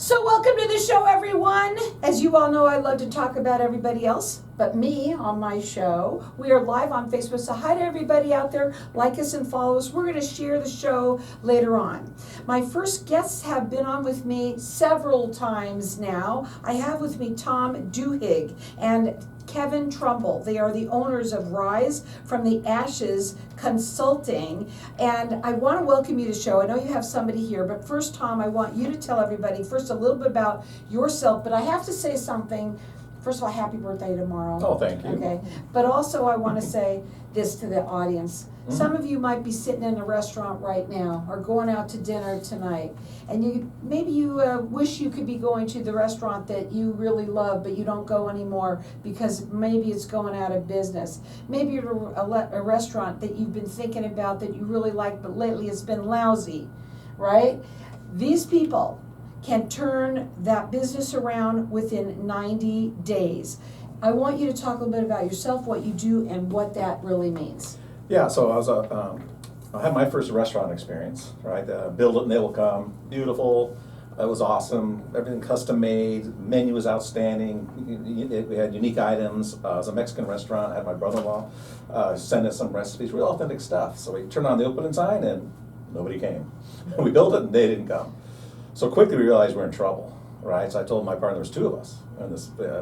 So welcome to the show, everyone. As you all know, I love to talk about everybody else but me on my show. We are live on Facebook, so hi to everybody out there. Like us and follow us. We're going to share the show later on. My first guests have been on with me several times now. I have with me Tom Duhigg and Kevin Trumbull. They are the owners of Rise from the Ashes Consulting, and I want to welcome you to the show. I know you have somebody here, but first, Tom, I want you to tell everybody first a little bit about yourself, but I have to say something. First of all, happy birthday tomorrow. Oh, thank you. Okay, but also I want to say this to the audience. Mm-hmm. Some of you might be sitting in a restaurant right now or going out to dinner tonight, and maybe you wish you could be going to the restaurant that you really love, but you don't go anymore because maybe it's going out of business. Maybe you're a restaurant that you've been thinking about that you really like, but lately it's been lousy, right? These people can turn that business around within 90 days. I want you to talk a little bit about yourself, what you do, and what that really means. Yeah, so I had my first restaurant experience, right? Build it and they will come. Beautiful. It was awesome. Everything custom made. Menu was outstanding. We had unique items. It was a Mexican restaurant. I had my brother-in-law send us some recipes, real authentic stuff. So we turned on the opening sign and nobody came. We built it and they didn't come. So quickly we realized we're in trouble, right? So I told my partner, there was two of us.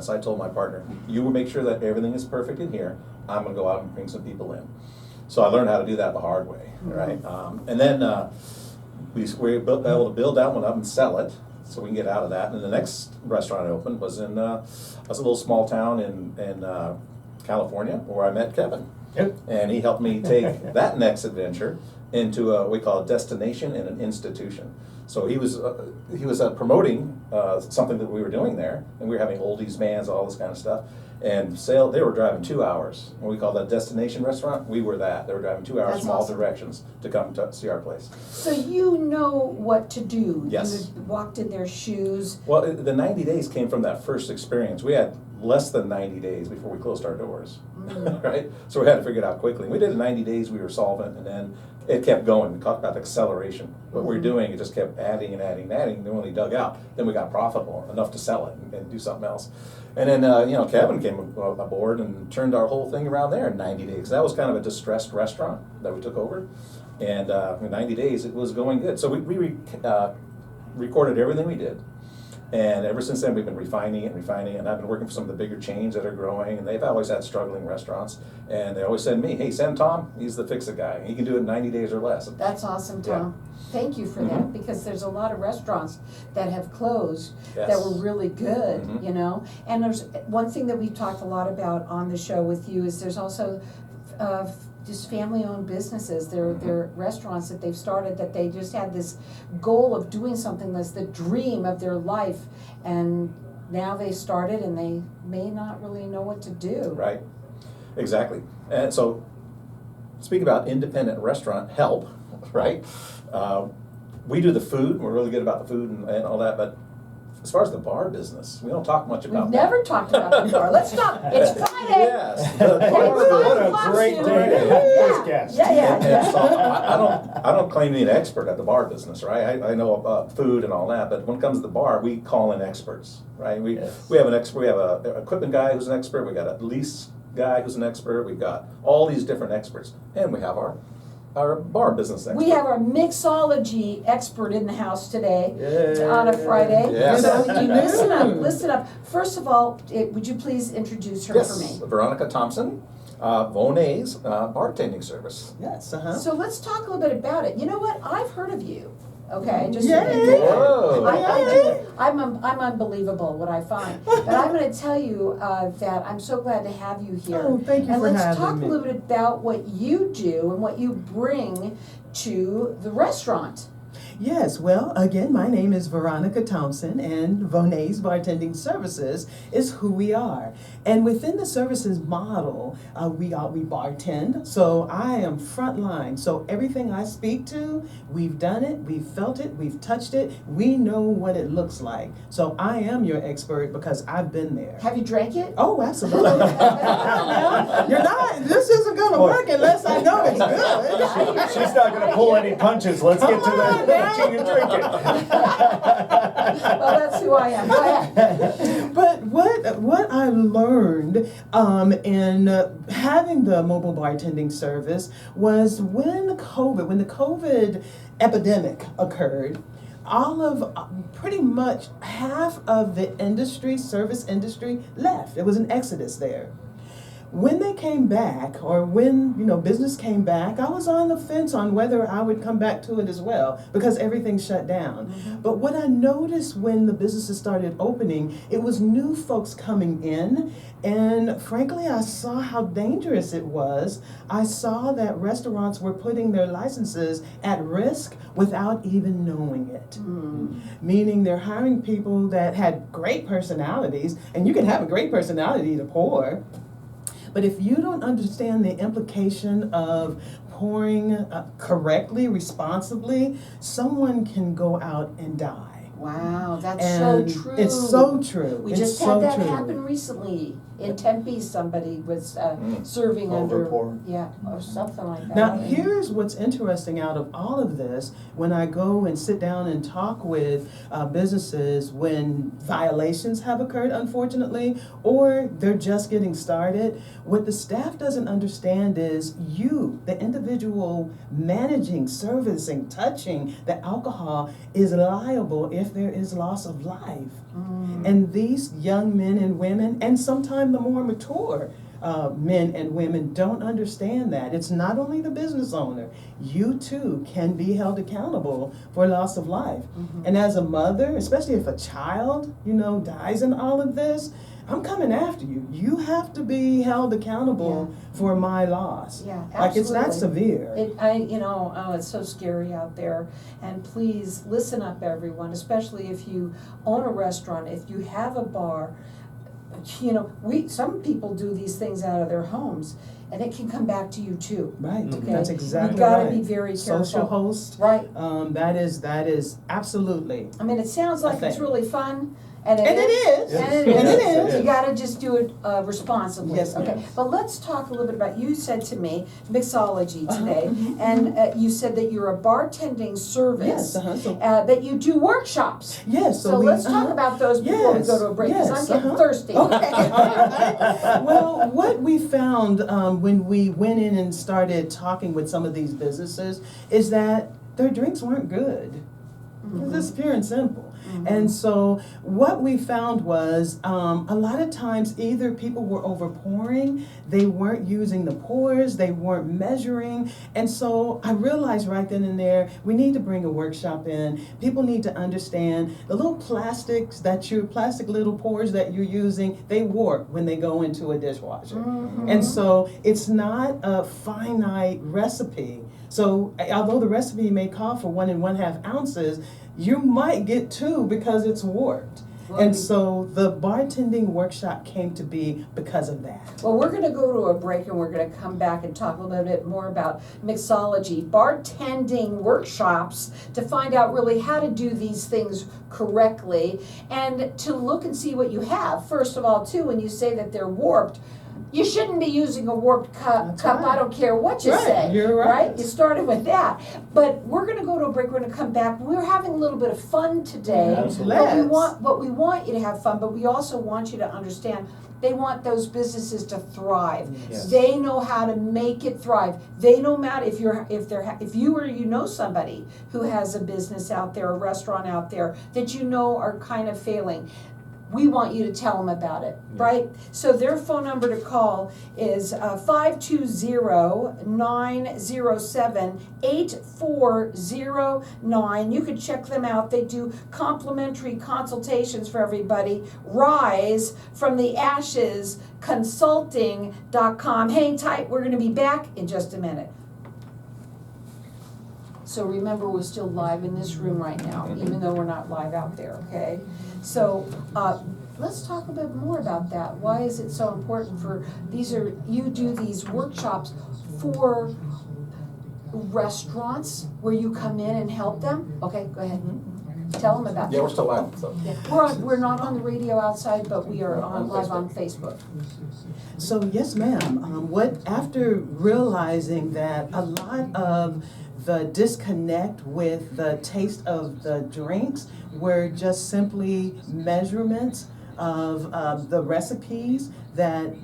So I told my partner, you will make sure that everything is perfect in here. I'm going to go out and bring some people in. So I learned how to do that the hard way, right? And then we were able to build that one up and sell it so we can get out of that. And the next restaurant I opened was in a little small town in California where I met Kevin. Yep. And he helped me take that next adventure into what we call a destination and an institution. So he was promoting something that we were doing there, and we were having oldies bands, all this kind of stuff. And they were driving 2 hours. When we call that destination restaurant, we were that. They were driving 2 hours That's from all awesome. directions to come to see our place. So you know what to do. Yes. You walked in their shoes. Well, the 90 days came from that first experience. We had less than 90 days before we closed our doors, right? So we had to figure it out quickly. We did it in 90 days, we were solvent, and then it kept going. We talked about acceleration. What we were doing, it just kept adding and adding and adding. Then when we dug out, then we got profitable enough to sell it and do something else. And then, Kevin came aboard and turned our whole thing around there in 90 days. That was kind of a distressed restaurant that we took over. And in 90 days, it was going good. So we recorded everything we did. And ever since then, we've been refining it. And I've been working for some of the bigger chains that are growing, and they've always had struggling restaurants. And they always send me, hey, send Tom. He's the fix-it guy. He can do it in 90 days or less. That's awesome, Tom. Yeah. Thank you for that, because there's a lot of restaurants that have closed that Yes. were really good, you know? And there's one thing that we've talked a lot about on the show with you is there's also just family-owned businesses. They're restaurants that they've started that they just had this goal of doing something that's the dream of their life, and now they started and they may not really know what to do. Right, exactly. And so, speaking about independent restaurant help, right? We do the food. We're really good about the food and all that, but as far as the bar business, we don't talk much about We've that. never talked about the bar. Let's talk. It's Friday. Yes. What a great day to have this guest. And so I don't claim to be an expert at the bar business, right? I know about food and all that, but when it comes to the bar, we call in experts, right? We have an expert. We have an equipment guy who's an expert. We got a lease guy who's an expert. We've got all these different experts, and we have our bar business expert. We have our mixology expert in the house today on a Friday. Yes. So listen up. First of all, would you please introduce her for me? Veronica Thompson, Vonay's bartending service. Yes, So let's talk a little bit about it. You know what? I've heard of you. Okay, just Whoa. I do. I'm unbelievable what I find. But I'm going to tell you that I'm so glad to have you here. Oh, thank you and for let's having talk me. a little bit about what you do and what you bring to the restaurant. Yes, well, again, my name is Veronica Thompson, and Vonay's Bartending Services is who we are. And within the services model, we bartend, so I am frontline. So everything I speak to, we've done it, we've felt it, we've touched it, we know what it looks like. So I am your expert because I've been there. Have you drank it? Oh, absolutely. You're not, this isn't going to work unless I know it's good. She's not going to pull any punches. Let's get to that. watching and drinking. Well, that's who I am. Go ahead. But what I learned in having the mobile bartending service was when the COVID epidemic occurred, all of pretty much half of the service industry left. There was an exodus there. When they came back, or when business came back, I was on the fence on whether I would come back to it as well because everything shut down. Mm-hmm. But what I noticed when the businesses started opening, it was new folks coming in, and frankly, I saw how dangerous it was. I saw that restaurants were putting their licenses at risk without even knowing it. Meaning they're hiring people that had great personalities, and you can have a great personality to pour. But if you don't understand the implication of pouring correctly, responsibly, someone can go out and die. Wow, that's And so true. it's so true. We It's just so had that true. happen recently. In Tempe, somebody was serving under, Overpouring. yeah, or something like that. Now, here's what's interesting out of all of this. When I go and sit down and talk with businesses when violations have occurred, unfortunately, or they're just getting started, what the staff doesn't understand is you, the individual managing, servicing, touching the alcohol, is liable if there is loss of life. And these young men and women, and sometimes the more mature men and women, don't understand that. It's not only the business owner. You too can be held accountable for loss of life. And as a mother, especially if a child, dies in all of this, I'm coming after you. You have to be held accountable for my loss. Yeah, Like, it's not absolutely. severe. It's so scary out there. And please listen up, everyone, especially if you own a restaurant, if you have a bar. Some people do these things out of their homes, and it can come back to you too. Right, Okay. that's exactly You gotta right. be very careful. Social host, Right. that is absolutely. I mean, it sounds like it's thing. really fun, and And it is. And it And is. it is. You gotta just do it responsibly. Yes, ma'am. Okay, but let's talk a little bit about, you said to me, mixology today, Mhm. and you said that you're a bartending service. Yes, so That you do workshops. yes, So we, let's talk about those before we go to a break, because I'm getting thirsty. Okay. Well, what we found when we went in and started talking with some of these businesses is that their drinks weren't good. It's just pure and simple. And so what we found was a lot of times either people were overpouring, they weren't using the pours, they weren't measuring. And so I realized right then and there, we need to bring a workshop in. People need to understand the little plastic little pours that you're using, they warp when they go into a dishwasher. And so it's not a finite recipe. So although the recipe may call for 1 1/2 ounces, you might get 2 because it's warped. And so the bartending workshop came to be because of that. Well, we're going to go to a break, and we're going to come back and talk a little bit more about mixology, bartending workshops, to find out really how to do these things correctly, and to look and see what you have. First of all, too, when you say that they're warped, you shouldn't be using a warped That's cup. right. I don't care what you Right, say. you're right. You started with that. But we're going to go to a break. We're going to come back. We're having a little bit of fun today. Absolutely. But we want you to have fun, but we also want you to understand they want those businesses to thrive. Yes. They know how to make it thrive. They know matter if you or you know somebody who has a business out there, a restaurant out there that you know are kind of failing. We want you to tell them about it, right? So their phone number to call is 520-907-8409. You can check them out. They do complimentary consultations for everybody. Rise from the Ashes Consulting.com. Hang tight. We're going to be back in just a minute. So remember, we're still live in this room right now, even though we're not live out there, okay? So let's talk a bit more about that. Why is it so important you do these workshops for restaurants where you come in and help them? Okay, go ahead. Tell them about that. Yeah, we're still live, so. Yeah, we're not on the radio outside, but we are live on Facebook. So yes, ma'am. After realizing that a lot of the disconnect with the taste of the drinks were just simply measurements of the recipes that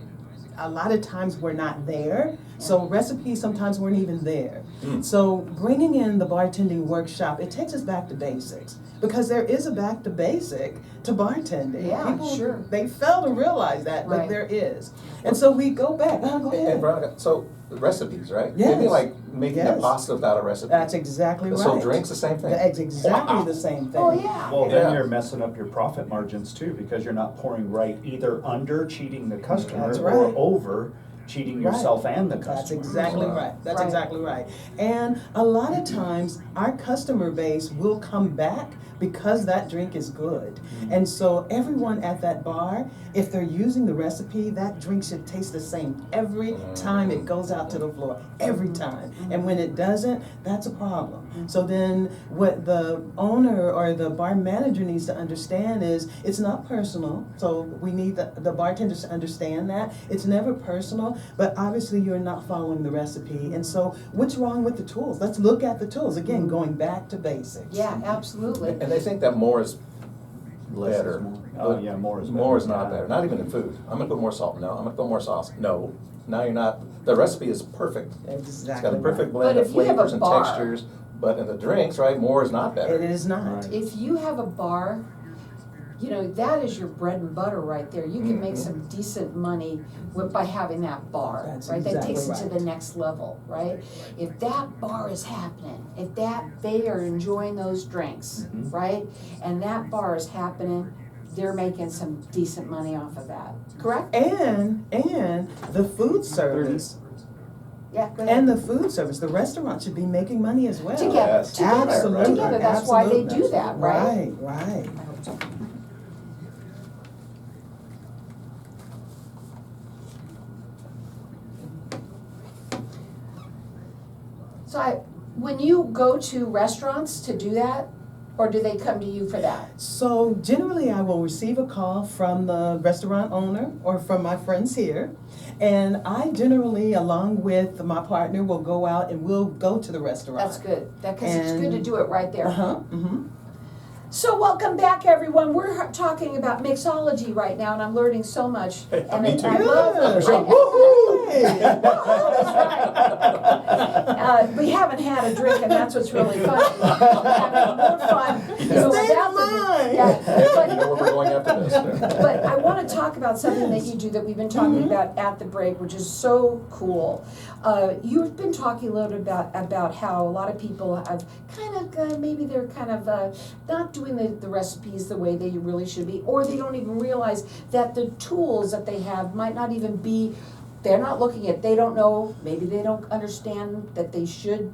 a lot of times were not there. So recipes sometimes weren't even there. So bringing in the bartending workshop, it takes us back to basics. Because there is a back to basic to bartending. Yeah, People, sure. they fail to realize that, but Right. there is. And so we go back. Go And ahead. Veronica, so the recipes, right? Yes. Maybe like making Yes. a pasta without a recipe. That's exactly right. So drinks, the same thing? That's exactly Wow. the same thing. Oh, yeah. Well, then Yeah. you're messing up your profit margins too, because you're not pouring right, either under cheating the customer That's or right. over cheating Right. yourself and the customer. That's exactly right. That's Right. exactly right. And a lot of times, our customer base will come back because that drink is good. And so everyone at that bar, if they're using the recipe, that drink should taste the same every time it goes out to the floor. Every time. And when it doesn't, that's a problem. So then what the owner or the bar manager needs to understand is it's not personal. So we need the bartenders to understand that. It's never personal, but obviously you're not following the recipe. And so what's wrong with the tools? Let's look at the tools. Again, going back to basics. Yeah, absolutely. And they think that more is Less better. is more. Oh, yeah, more is better. More is not Yeah. better, not even in food. I'm gonna put more salt, no, I'm gonna put more sauce, no. Now you're not, the recipe is perfect. It's Exactly. got a perfect But blend of if you have a flavors and bar- textures, but in the drinks, right, more is not It better. is not. Right. If you have a bar, you know, that is your bread and butter right there. You can make Mhm. some decent money by having that bar, That's right? That exactly takes it to right. the next level, right? If that bar is happening, if they are enjoying those drinks, Mhm. right? And that bar is happening, they're making some decent money off of that, correct? And the food service. Yeah, go ahead. And the food service, the restaurant should be making money as well. Together, Yes. together, Absolutely. together, that's why they Absolutely. do that, right? Right, right. I hope so. So when you go to restaurants to do that, or do they come to you for that? So generally, I will receive a call from the restaurant owner or from my friends here. And I generally, along with my partner, will go out and we'll go to the restaurant. That's good, because it's good to And- do it right there. Uh-huh, mm-hmm. So welcome back, everyone. We're talking about mixology right now, and I'm learning so much. And Me too. I love. Good. Woo-hoo! That's right. We haven't had a drink, and that's what's really fun. We're having more fun, you know, Stay without in the mind. yeah. You know where we're going after this. But I want to talk about something that you do that we've been talking about at the break, which is so cool. You've been talking a little about how a lot of people have kind of maybe they're kind of not doing the recipes the way they really should be, or they don't even realize that the tools that they have might not even be. They're not looking at. They don't know. Maybe they don't understand that they should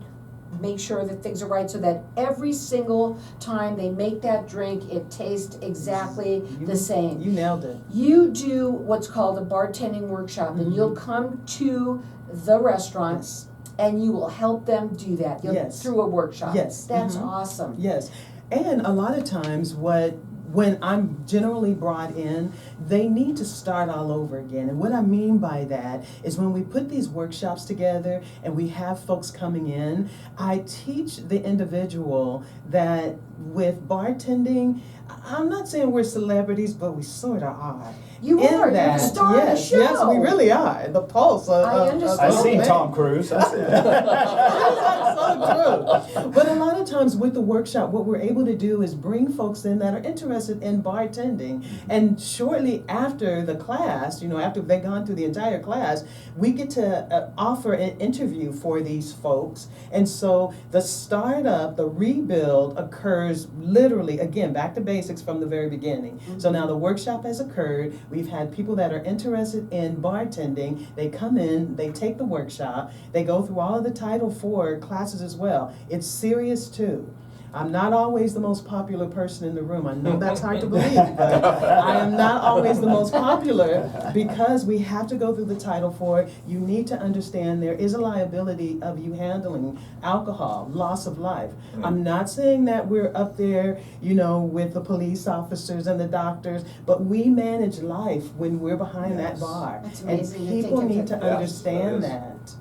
make sure that things are right, so that every single time they make that drink, it tastes exactly the same. You nailed it. You do what's called a bartending workshop, and you'll come to the restaurant Yes. and you will help them do that. You'll, Yes. through a workshop. Yes. That's Mhm. awesome. Yes, and a lot of times when I'm generally brought in, they need to start all over again. And what I mean by that is when we put these workshops together and we have folks coming in, I teach the individual that with bartending, I'm not saying we're celebrities, but we sort of are. You In are. You're the that, star of the yes, show. yes, we really are. The pulse of I of- understand. I of seen man. Tom Cruise, that's it. That's so true. But a lot of times with the workshop, what we're able to do is bring folks in that are interested in bartending. And shortly after the class, after they've gone through the entire class, we get to offer an interview for these folks. And so the startup, the rebuild occurs literally, again, back to basics from the very beginning. So now the workshop has occurred. We've had people that are interested in bartending. They come in, they take the workshop, they go through all of the Title IV classes as well. It's serious too. I'm not always the most popular person in the room. I know that's hard to believe, but I am not always the most popular because we have to go through the Title IV. You need to understand there is a liability of you handling alcohol, loss of life. I'm not saying that we're up there, with the police officers and the doctors, but we manage life when we're behind that Yes. bar. That's And amazing to think people of need it. to Yeah, understand that that.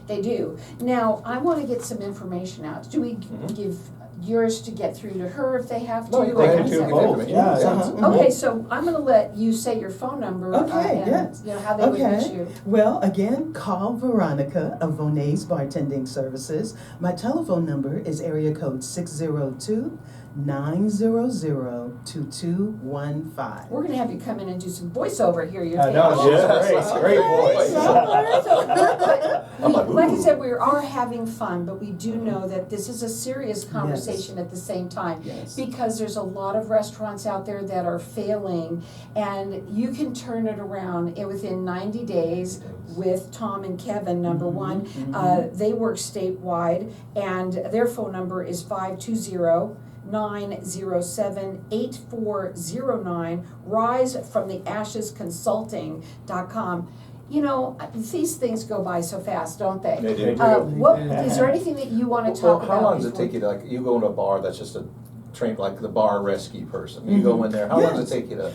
They do. Now, I want to get some information out. Do we give yours to get through to her if they have to? No, you or can how does do that both. work? Yeah, Uh-huh. Okay, so I'm going to let you say your phone number Okay, and yes. you know how they would reach you. Well, again, call Veronica of Vonay's Bartending Services. My telephone number is area code 602-900-2215. We're going to have you come in and do some voiceover here. You're I know, thinking, Yes. great voice. I'm like, like I ooh. said, we are having fun, but we do know that this is a serious conversation at the same time. Yes. Because there's a lot of restaurants out there that are failing, and you can turn it around within 90 days with Tom and Kevin, number one. They work statewide, and their phone number is 520-907-8409, risefromtheashesconsulting.com. You know, these things go by so fast, don't they? They do. What, is there anything that you want to Well, talk how about? long does it before- take you to, like, you go into a bar that's just a trained, like the bar rescue person, you go in there, how long does it take you to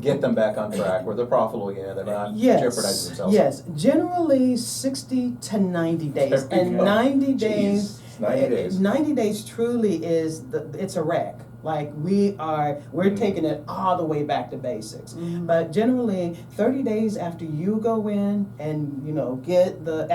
get them back on track, where they're profitable again, they're not jeopardizing themselves? Yes, generally 60 to 90 days, There you and go. 90 days. Jeez, 90 days. 90 days truly is it's a wreck. Like we're taking it all the way back to basics. But generally 30 days after you go in and get the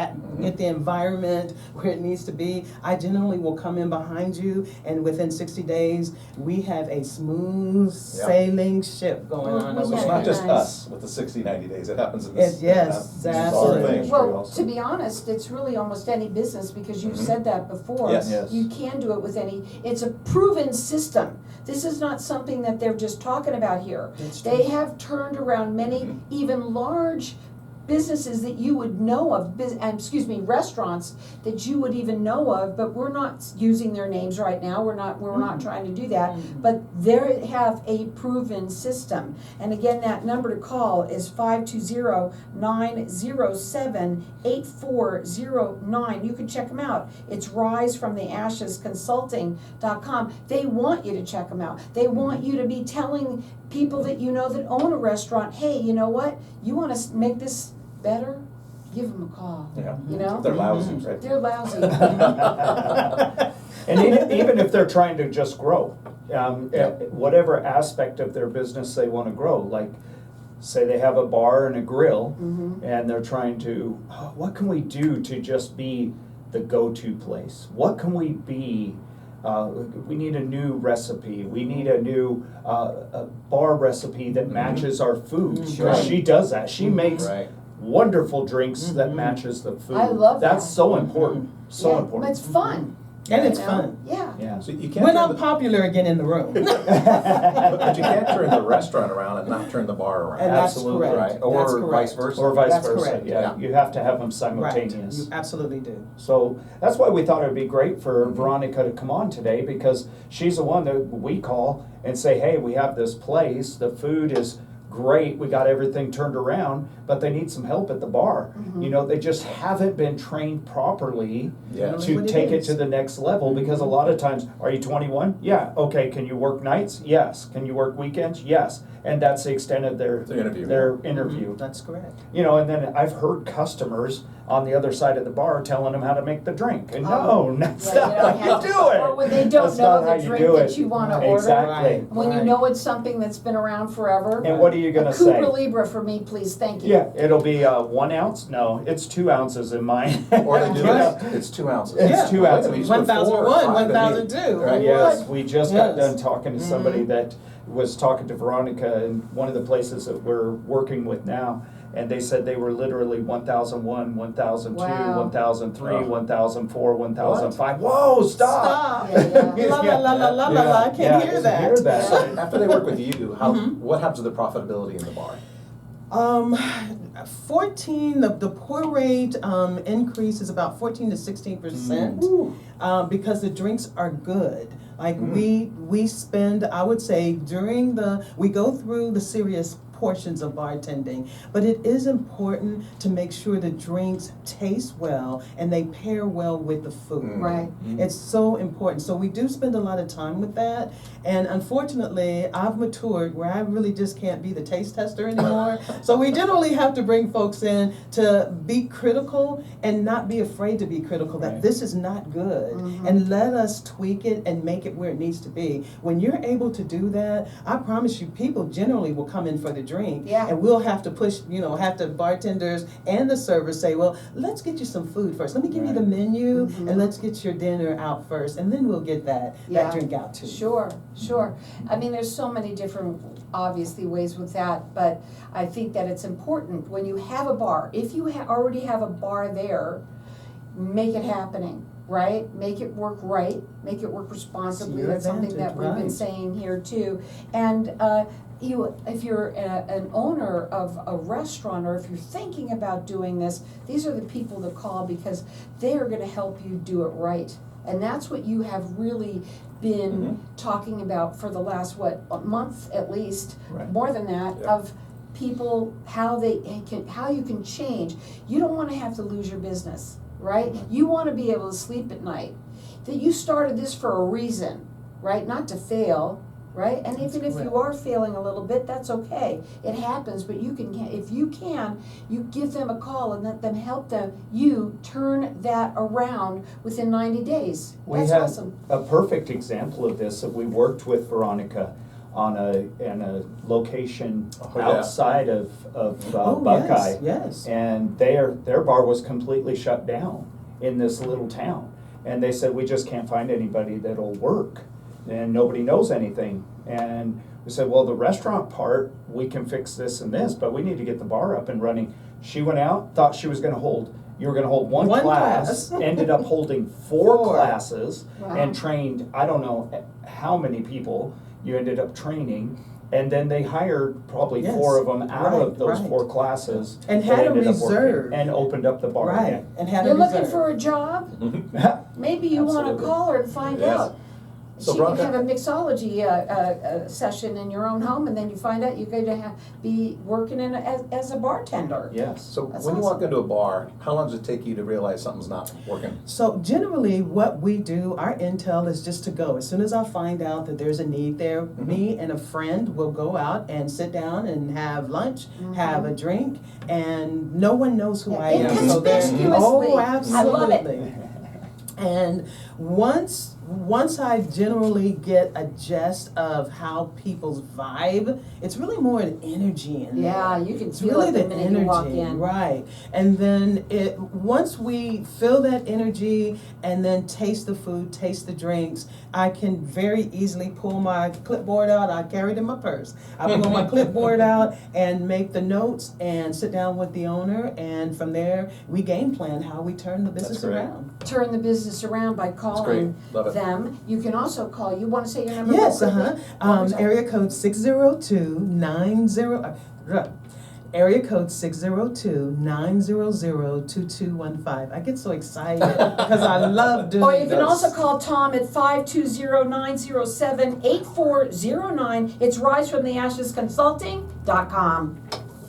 environment where it needs to be, I generally will come in behind you, and within 60 days we have a smooth sailing ship going on. Well, So it's over not there. just Nice. us with the 60, 90 days, it happens in this. Yes, our absolutely. thing. Well, to be honest, it's really almost any business, because you've said that before. Yes. Yes. You can do it with any, it's a proven system. This is not something that they're just talking about here. That's They true. have turned around many, even large businesses that you would know of, restaurants that you would even know of, but we're not using their names right now. We're not trying to do that. But they have a proven system. And again, that number to call is 520-907-8409. You can check them out. It's risefromtheashesconsulting.com. They want you to check them out. They want you to be telling people that you know that own a restaurant, hey, you know what? You want to make this better? Give them a call. Yeah. You know? They're lousy, right? They're lousy. And even if they're trying to just grow, whatever aspect of their business they want to grow, like say they have a bar and a grill, and they're trying to, what can we do to just be the go-to place? What can we be? We need a new recipe. We need a new a bar recipe that matches our food. Sure. She does that. She makes Right. wonderful drinks that matches the food. I love That's that. so important. So Yeah, important. It's fun. And it's you know? fun. Yeah. Yeah. So you can't We're turn not the, popular again in the room. but you can't turn the restaurant around and not turn the bar around. And that's Absolutely, correct. right? Or That's correct. vice versa. Or vice That's versa, correct. yeah. Yeah. You have to have them Right. simultaneous. You absolutely do. So that's why we thought it would be great for Veronica to come on today, because she's the one that we call and say, hey, we have this place, the food is great, we got everything turned around, but they need some help at the bar. You know, they just haven't been trained properly Yeah. Really to what it take it is. to the next level, because a lot of times, are you 21? Yeah. Okay, can you work nights? Yes. Can you work weekends? Yes. And that's the extent of their The interview. interview. That's correct. You know, and then I've heard customers on the other side of the bar telling them how to make the drink. And Oh, no, that's yeah, not don't how you have do to- it. Or when they don't That's know not the how you drink do that it. you wanna order. Exactly. When you know it's something that's been around forever. And what are you gonna A Cooper say? Libre for me, please, thank you. Yeah, it'll be 1 ounce? No, it's 2 ounces in mine. Or they do Right. it, it's 2 ounces. It's Yeah. 2 ounces. Wait a minute, you just put 4 or 1001, 5 in me. 1002. Right. Yes, we just got Yes. done talking to somebody that was talking to Veronica in one of the places that we're working with now. And they said they were literally 1001, 1002, Wow. 1003, Oh. 1004, 1005. Whoa, stop! Yeah, yeah. La la la la la la la. I can't hear that. Hear that. So after they work with you, what happens to the profitability in the bar? 14, the pour rate increase is about 14 to 16%, because the drinks are good. Like we spend, I would say, we go through the serious portions of bartending, but it is important to make sure the drinks taste well and they pair well with the food. Right. It's so important. So we do spend a lot of time with that. And unfortunately, I've matured where I really just can't be the taste tester anymore. So we generally have to bring folks in to be critical and not be afraid to be critical that Right. this is not good. And let us tweak it and make it where it needs to be. When you're able to do that, I promise you, people generally will come in for the drink. Yeah. And we'll have to push, have to bartenders and the servers say, well, let's get you some food first. Let me give you the menu and let's get your dinner out first. And then we'll get that Yeah. drink out too. Sure. I mean, there's so many different, obviously, ways with that, but I think that it's important when you have a bar, if you already have a bar there, make it happening, right? Make it work right, make it work responsibly. It's your That's something that advantage, we've been right. saying here too. And if you're an owner of a restaurant, or if you're thinking about doing this, these are the people to call because they are gonna help you do it right. And that's what you have really been talking about for the last, a month at least, Right. more than that, Yeah. of people, how you can change. You don't wanna have to lose your business, right? You wanna be able to sleep at night. That you started this for a reason, right? Not to fail, right? And That's even if you correct. are failing a little bit, that's okay. It happens, but you if you give them a call and let them help you turn that around within 90 days. We That's had awesome. a perfect example of this, that we worked with Veronica on in a location Oh, yeah. outside of Oh, Buckeye. yes. And their bar was completely shut down in this little town. And they said, we just can't find anybody that'll work, and nobody knows anything. And we said, well, the restaurant part, we can fix this and this, but we need to get the bar up and running. She went out, thought you were gonna hold one One class, class. ended up holding four Four. classes, Wow. and trained, I don't know how many people you ended up training. And then they hired probably Yes. 4 of them out of Right, those right. 4 classes. And that had them ended up working, reserved. and opened up the bar Right, again. and had You're a looking reserve. for a job? Maybe you wanna Absolutely. call her and find Yes. out. So She can Veronica- have a mixology session in your own home, and then you find out you're going to be working as a bartender. Yes. So That's when you awesome. walk into a bar, how long does it take you to realize something's not working? So generally what we do, our intel is just to go. As soon as I find out that there's a need there, me and a friend will go out and sit down and have lunch, have a drink, and no one knows who Yeah, I am. So they're- inconspicuously. Oh, I love it. absolutely. And once I generally get a gist of how people's vibe, it's really more an energy in there. Yeah, you can It's feel really it the the minute energy, you walk in. right? And then once we feel that energy and then taste the food, taste the drinks, I can very easily pull my clipboard out. I carry it in my purse. I pull my clipboard out and make the notes and sit down with the owner, and from there we game plan how we turn the business great. around. Turn the business around by calling Love it. them. You can also call, you want to say your number? Yes, real quickly? One more time. area code 602-90. Area code 602-900-2215. I get so excited because I love doing Or you can this. also call Tom at 520-907-8409. It's risefromtheashesconsulting.com.